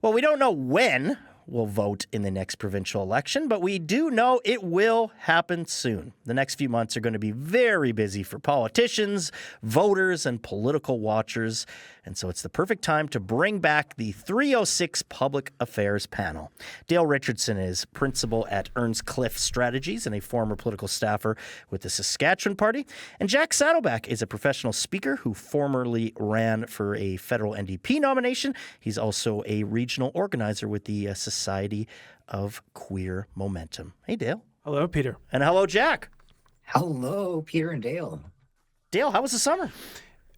Well, we don't know when we'll vote in the next provincial election, but we do know it will happen soon. The next few months are going to be very busy for politicians, voters, and political watchers. And so it's the perfect time to bring back the 306 Public Affairs Panel. Dale Richardson is principal at Earnscliffe Strategies and a former political staffer with the Saskatchewan Party. And Jack Saddleback is a professional speaker who formerly ran for a federal NDP nomination. He's also a regional organizer with the Society of Queer Momentum. Hey, Dale. Hello, Peter. And hello, Jack. Hello, Peter and Dale. Dale, how was the summer?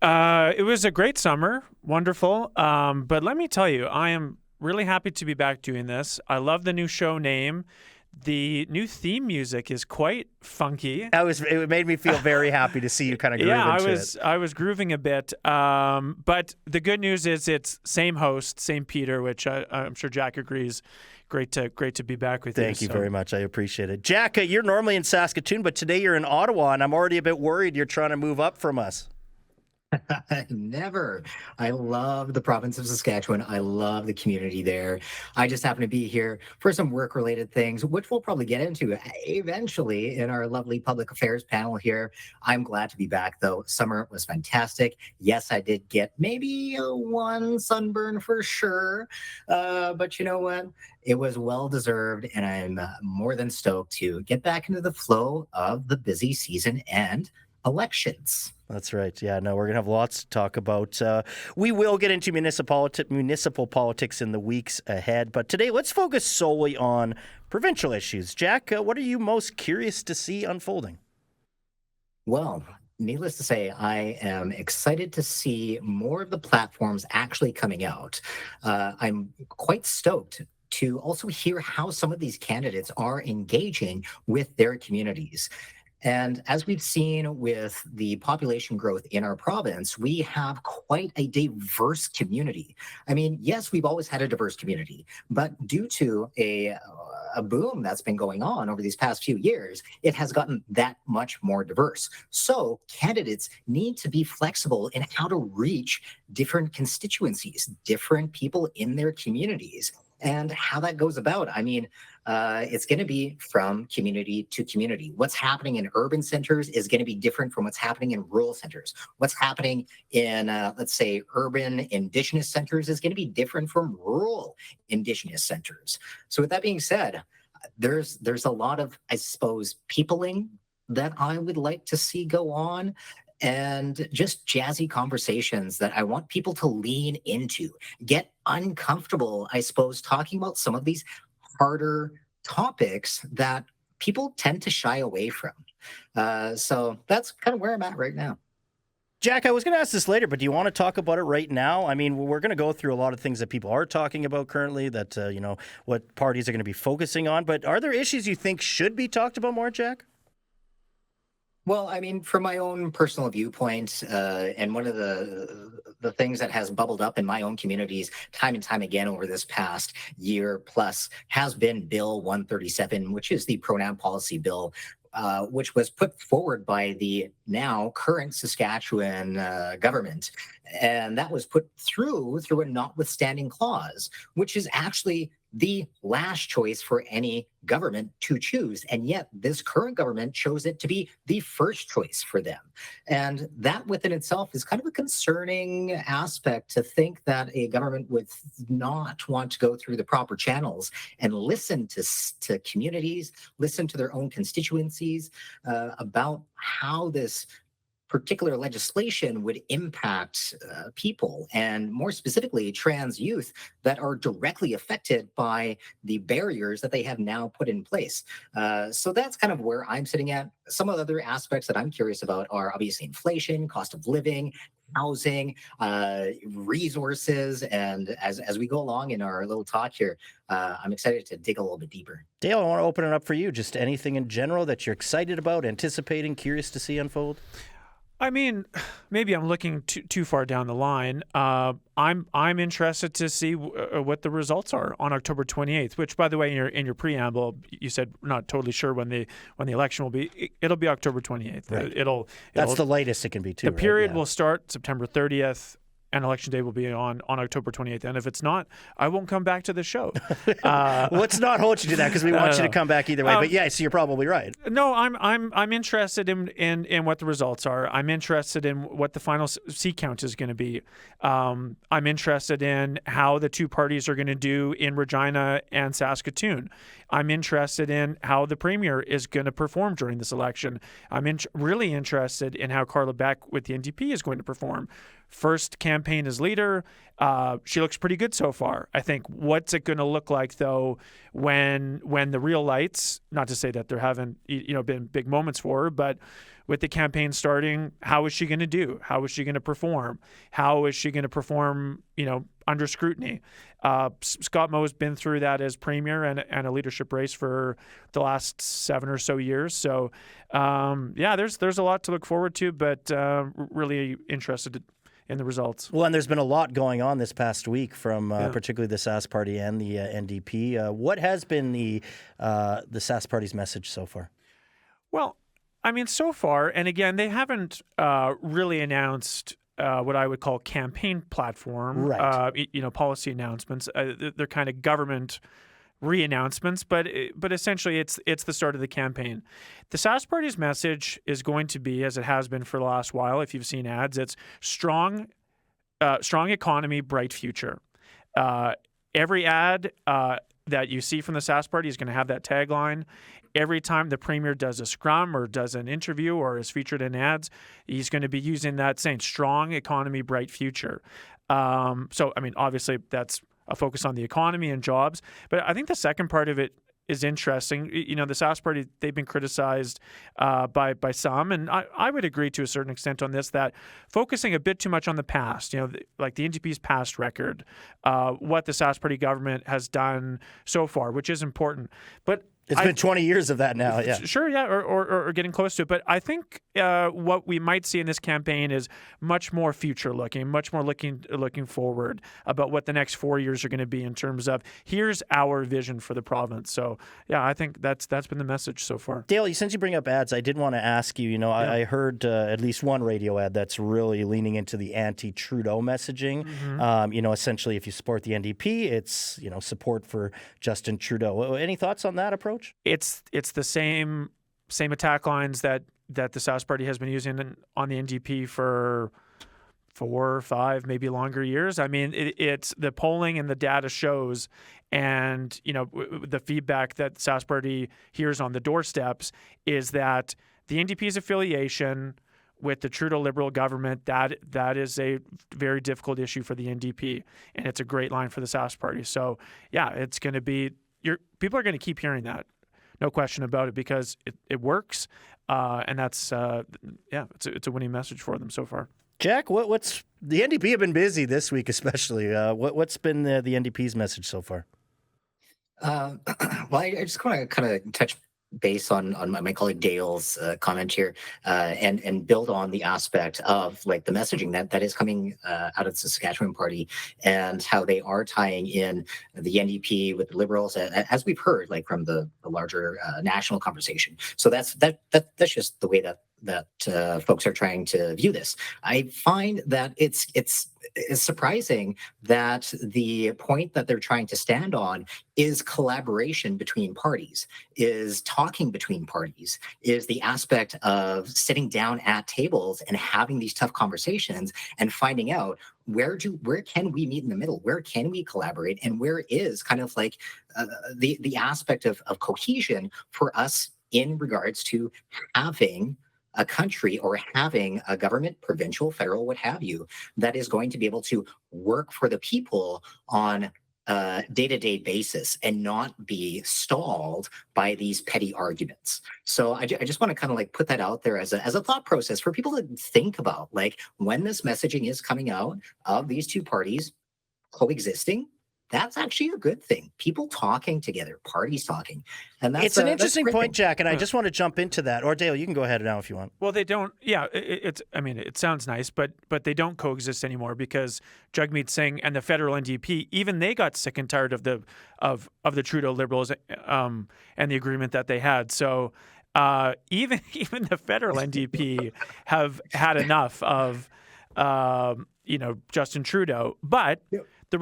It was a great summer, wonderful. But let me tell you, I am really happy to be back doing this. I love the new show name. The new theme music is quite funky. It made me feel very happy to see you kind of groove into it. I was grooving a bit. But the good news is it's same host, same Peter, which I'm sure Jack agrees. Great to be back with you. Thank you very much. I appreciate it. Jack, you're normally in Saskatoon, but today you're in Ottawa, and I'm already a bit worried you're trying to move up from us. Never. I love the province of Saskatchewan. I love the community there. I just happen to be here for some work-related things, which we'll probably get into eventually in our lovely public affairs panel here. I'm glad to be back, though. Summer was fantastic. Yes, I did get maybe one sunburn for sure. But you know what? It was well-deserved, and I'm more than stoked to get back into the flow of the busy season and elections. That's right. Yeah, no, we're going to have lots to talk about. We will get into municipal politics in the weeks ahead. But today, let's focus solely on provincial issues. Jack, what are you most curious to see unfolding? Well, needless to say, I am excited to see more of the platforms actually coming out. I'm quite stoked to also hear how some of these candidates are engaging with their communities. And as we've seen with the population growth in our province, we have quite a diverse community. I mean, yes, we've always had a diverse community, but due to a boom that's been going on over these past few years, it has gotten that much more diverse. So candidates need to be flexible in how to reach different constituencies, different people in their communities. And how that goes about, I mean, it's going to be from community to community. What's happening in urban centers is going to be different from what's happening in rural centers. What's happening in, let's say, urban Indigenous centers is going to be different from rural Indigenous centers. So with that being said, there's a lot of, I suppose, peopling that I would like to see go on. And just jazzy conversations that I want people to lean into, get uncomfortable, I suppose, talking about some of these harder topics that people tend to shy away from. So that's kind of where I'm at right now. Jack, I was going to ask this later, but do you want to talk about it right now? I mean, we're going to go through a lot of things that people are talking about currently, that, what parties are going to be focusing on. But are there issues you think should be talked about more, Jack? Well, I mean, from my own personal viewpoint, and one of the things that has bubbled up in my own communities time and time again over this past year plus has been Bill 137, which is the pronoun policy bill, which was put forward by the now current Saskatchewan government. And that was put through a notwithstanding clause, which is actually the last choice for any government to choose. And yet this current government chose it to be the first choice for them. And that within itself is kind of a concerning aspect, to think that a government would not want to go through the proper channels and listen to communities, listen to their own constituencies about how this particular legislation would impact people, and more specifically trans youth that are directly affected by the barriers that they have now put in place. So that's kind of where I'm sitting at. Some of the other aspects that I'm curious about are obviously inflation, cost of living, housing, resources, and as we go along in our little talk here, I'm excited to dig a little bit deeper. Dale, I want to open it up for you. Just anything in general that you're excited about, anticipating, curious to see unfold? I mean, maybe I'm looking too far down the line. I'm interested to see what the results are on October 28th. Which, by the way, in your preamble, you said we're not totally sure when the election will be. It'll be October 28th. Right. That's the latest it can be too. The period right? will start September 30th. and Election Day will be on October 28th. And if it's not, I won't come back to the show. Let's not hold you to that because we want you to come back either way. But yeah, so you're probably right. No, I'm interested in what the results are. I'm interested in what the final seat count is going to be. I'm interested in how the two parties are going to do in Regina and Saskatoon. I'm interested in how the premier is going to perform during this election. I'm really interested in how Carla Beck with the NDP is going to perform. First campaign as leader, she looks pretty good so far. I think what's it going to look like though when the real lights? Not to say that there haven't been big moments for her, but with the campaign starting, how is she going to do? How is she going to perform? How is she going to perform? Under scrutiny. Scott Moe's been through that as premier and a leadership race for the last 7 or so years. So there's a lot to look forward to, but really interested in the results. Well, and there's been a lot going on this past week from particularly the Sask Party and the NDP. What has been the Sask Party's message so far? Well, I mean, so far, and again, they haven't really announced what I would call campaign platform, right. Policy announcements. They're kind of government re-announcements, but essentially it's the start of the campaign. The Sask Party's message is going to be, as it has been for the last while, if you've seen ads, it's strong economy, bright future. Every ad that you see from the Sask Party is going to have that tagline. Every time the premier does a scrum or does an interview or is featured in ads, he's going to be using that saying strong economy, bright future. So, I mean, obviously that's a focus on the economy and jobs. But I think the second part of it is interesting. The Sask Party, they've been criticized by some, and I would agree to a certain extent on this, that focusing a bit too much on the past, like the NDP's past record, what the Sask Party government has done so far, which is important. But it's been 20 years of that now, yeah. Sure, yeah, or getting close to it. But I think what we might see in this campaign is much more future-looking, much more looking forward about what the next 4 years are going to be in terms of here's our vision for the province. So, yeah, I think that's been the message so far. Dale, since you bring up ads, I did want to ask you, I heard at least one radio ad that's really leaning into the anti-Trudeau messaging. Mm-hmm. Essentially, if you support the NDP, it's, support for Justin Trudeau. Any thoughts on that approach? It's the same attack lines that the Sask Party has been using on the NDP for 4 or 5, maybe longer years. I mean, it's the polling and the data shows, and the feedback that the Sask Party hears on the doorsteps is that the NDP's affiliation with the Trudeau Liberal government, that is a very difficult issue for the NDP, and it's a great line for the Sask Party. So, yeah, it's going to be. People are going to keep hearing that, no question about it, because it works, and that's it's a winning message for them so far. Jack, what's the NDP have been busy this week, especially. What's been the NDP's message so far? Well, I just want to kind of touch base on my colleague Dale's comment here, and build on the aspect of like the messaging that is coming out of the Saskatchewan Party, and how they are tying in the NDP with the Liberals, as we've heard, like from the larger national conversation. So that's just the way that folks are trying to view this. I find that it's surprising that the point that they're trying to stand on is collaboration between parties, is talking between parties, is the aspect of sitting down at tables and having these tough conversations and finding out where can we meet in the middle, where can we collaborate, and where is kind of like the aspect of cohesion for us in regards to having a country or having a government, provincial, federal, what have you, that is going to be able to work for the people on a day-to-day basis and not be stalled by these petty arguments. So I just want to kind of like put that out there as a thought process for people to think about, like when this messaging is coming out of these two parties coexisting, that's actually a good thing. People talking together, parties talking. And that's it's an interesting point, Jack, and I just want to jump into that. Or Dale, you can go ahead now if you want. Well, they don't. Yeah, it sounds nice, but they don't coexist anymore because Jagmeet Singh and the federal NDP, even they got sick and tired of the Trudeau Liberals and the agreement that they had. So even the federal NDP have had enough of Justin Trudeau, but Yep. the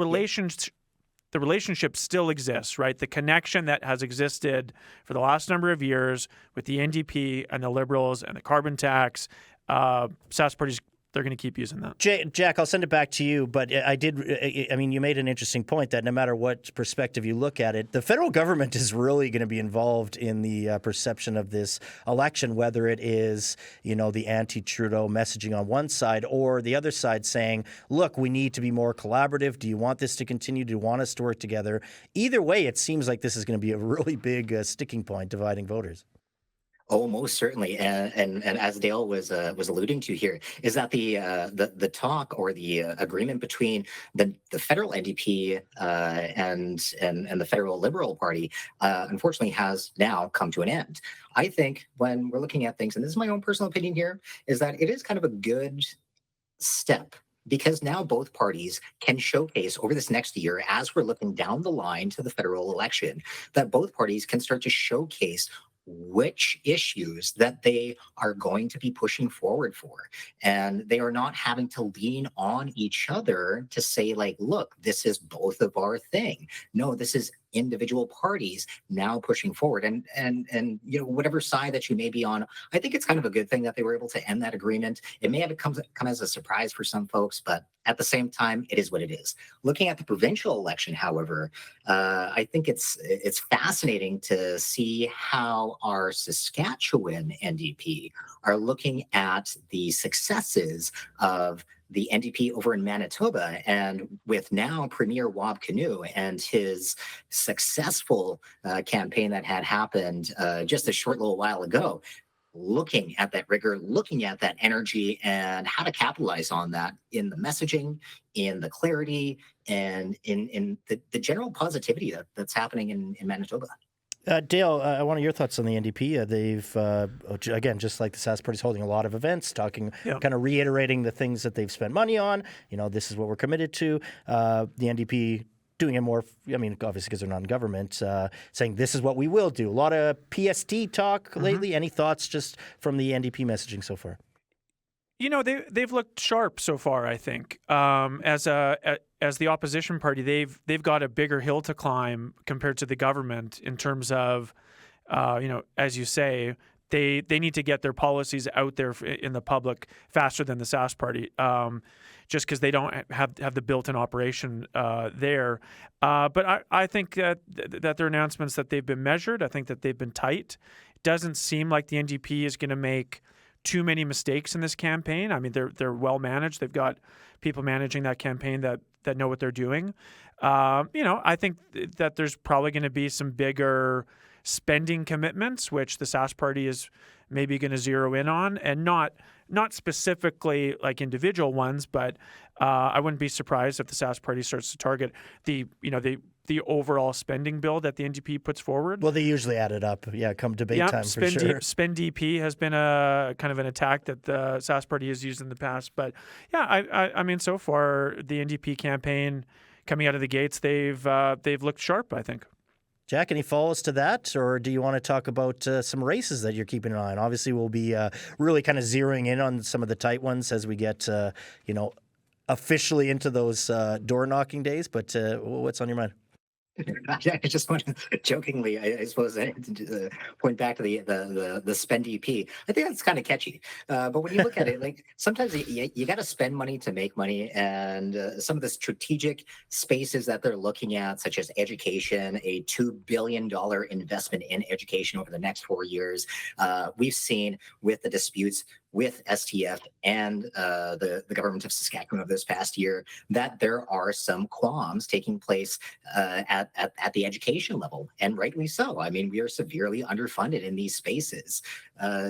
relationship still exists, right? The connection that has existed for the last number of years with the NDP and the Liberals and the carbon tax, Sask parties, they're going to keep using that. Jack, I'll send it back to you, but you made an interesting point that no matter what perspective you look at it, the federal government is really going to be involved in the perception of this election, whether it is, the anti-Trudeau messaging on one side or the other side saying, look, we need to be more collaborative. Do you want this to continue? Do you want us to work together? Either way, it seems like this is going to be a really big sticking point dividing voters. Oh, most certainly, and as Dale was alluding to here, is that the talk or the agreement between the federal NDP and the federal Liberal Party, unfortunately, has now come to an end. I think when we're looking at things, and this is my own personal opinion here, is that it is kind of a good step. Because now both parties can showcase over this next year, as we're looking down the line to the federal election, that both parties can start to showcase which issues that they are going to be pushing forward for. And they are not having to lean on each other to say, like, look, this is both of our thing. No, this is individual parties now pushing forward. And whatever side that you may be on, I think it's kind of a good thing that they were able to end that agreement. It may have come as a surprise for some folks, but at the same time, it is what it is. Looking at the provincial election, however, I think it's fascinating to see how our Saskatchewan NDP are looking at the successes of the NDP over in Manitoba, and with now Premier Wab Kinew and his successful campaign that had happened just a short little while ago, looking at that rigor, looking at that energy, and how to capitalize on that in the messaging, in the clarity, and in the general positivity that's happening in Manitoba. Dale, I want your thoughts on the NDP. They've, again, just like the Sask Party's holding a lot of events, talking, kind of reiterating the things that they've spent money on. This is what we're committed to. The NDP doing it more, obviously because they're non-government, saying this is what we will do. A lot of PST talk lately. Any thoughts just from the NDP messaging so far? They've looked sharp so far, I think. As the opposition party, they've got a bigger hill to climb compared to the government in terms of, as you say, they need to get their policies out there in the public faster than the Sask Party, just because they don't have the built-in operation there. But I think that their announcements, that they've been measured. I think that they've been tight. It doesn't seem like the NDP is going to make too many mistakes in this campaign. I mean, they're well managed. They've got people managing that campaign that know what they're doing. I think that there's probably going to be some bigger spending commitments, which the Sask Party is maybe going to zero in on, and not specifically like individual ones, but I wouldn't be surprised if the Sask Party starts to target the overall spending bill that the NDP puts forward. Well, they usually add it up. Yeah, come debate time for sure. Spend DP has been a kind of an attack that the Sask Party has used in the past. But yeah, I mean, so far the NDP campaign coming out of the gates, they've looked sharp, I think. Jack, any follows to that, or do you want to talk about some races that you're keeping an eye on? Obviously, we'll be really kind of zeroing in on some of the tight ones as we get, officially into those door-knocking days. But what's on your mind? I just want to jokingly, I suppose, point back to the spend EP. I think that's kind of catchy. But when you look at it, like sometimes you got to spend money to make money, and some of the strategic spaces that they're looking at, such as education, a $2 billion investment in education over the next 4 years. We've seen with the disputes with STF and the government of Saskatchewan over this past year, that there are some qualms taking place at the education level, and rightly so. I mean, we are severely underfunded in these spaces.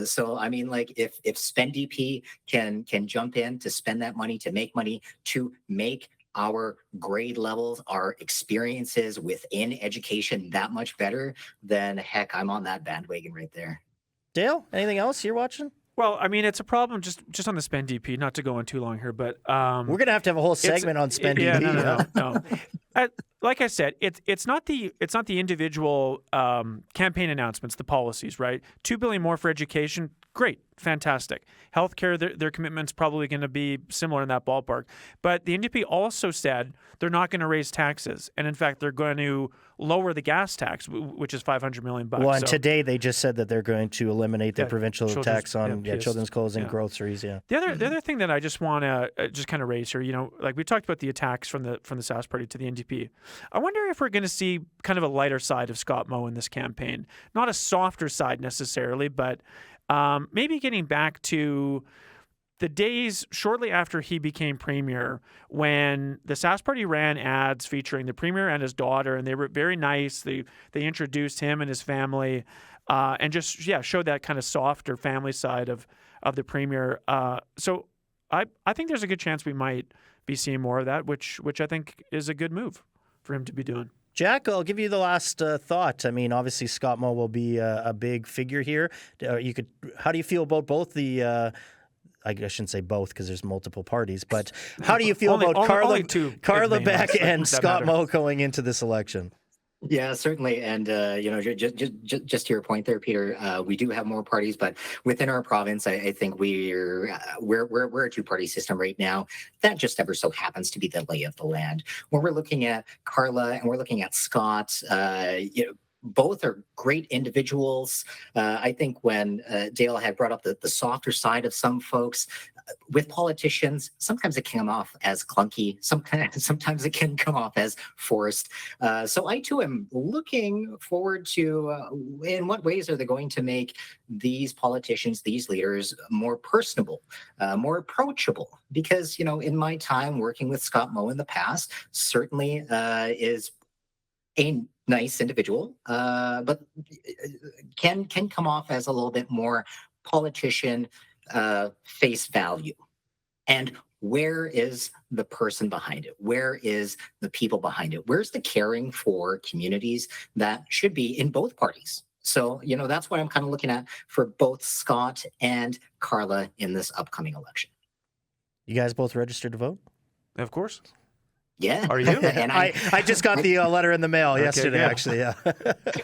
So, I mean, like if SpendDP can jump in to spend that money, to make our grade levels, our experiences within education that much better, then heck, I'm on that bandwagon right there. Dale, anything else you're watching? Well, I mean, it's a problem just on the spend DP, not to go on too long here, but we're going to have a whole segment on spend DP. No. Like I said, it's not the individual campaign announcements, the policies, right? $2 billion more for education. great, fantastic. Healthcare, their commitment's probably going to be similar in that ballpark. But the NDP also said they're not going to raise taxes, and in fact, they're going to lower the gas tax, which is $500 million. Well, and today they just said that they're going to eliminate the provincial tax on children's clothes and groceries. Yeah. The other thing that I just want to just kind of raise here, like we talked about the attacks from the Sask Party to the NDP. I wonder if we're going to see kind of a lighter side of Scott Moe in this campaign, not a softer side necessarily, but maybe getting back to the days shortly after he became premier, when the Sask Party ran ads featuring the premier and his daughter, and they were very nice. They introduced him and his family, and just showed that kind of softer family side of the premier. So I think there's a good chance we might be seeing more of that, which I think is a good move for him to be doing. Jack, I'll give you the last thought. I mean, obviously Scott Moe will be a big figure here. How do you feel about both the? I shouldn't say both because there's multiple parties, but how do you feel about Carla Beck and Scott Moe going into this election? Yeah, certainly. And, just to your point there, Peter, we do have more parties, but within our province, I think we're a two-party system right now. That just ever so happens to be the lay of the land. When we're looking at Carla and we're looking at Scott, both are great individuals. I think when Dale had brought up the softer side of some folks, with politicians, sometimes it can come off as clunky. Sometimes it can come off as forced. So I too am looking forward to in what ways are they going to make these politicians, these leaders, more personable, more approachable? Because in my time working with Scott Moe in the past, certainly is a nice individual, but can come off as a little bit more politician face value. And where is the person behind it? Where is the people behind it? Where's the caring for communities that should be in both parties? So, that's what I'm kind of looking at for both Scott and Carla in this upcoming election. You guys both registered to vote? Of course. Yeah. Are you? And I just got the letter in the mail yesterday, actually. Yeah.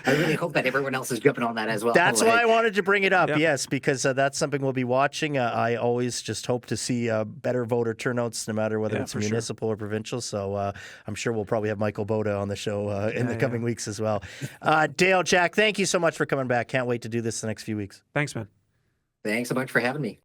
I really hope that everyone else is jumping on that as well. That's why I wanted to bring it up, yes, because that's something we'll be watching. I always just hope to see better voter turnouts, no matter whether it's municipal or provincial. So I'm sure we'll probably have Michael Boda on the show in the coming weeks as well. Dale, Jack, thank you so much for coming back. Can't wait to do this the next few weeks. Thanks, man. Thanks so much for having me.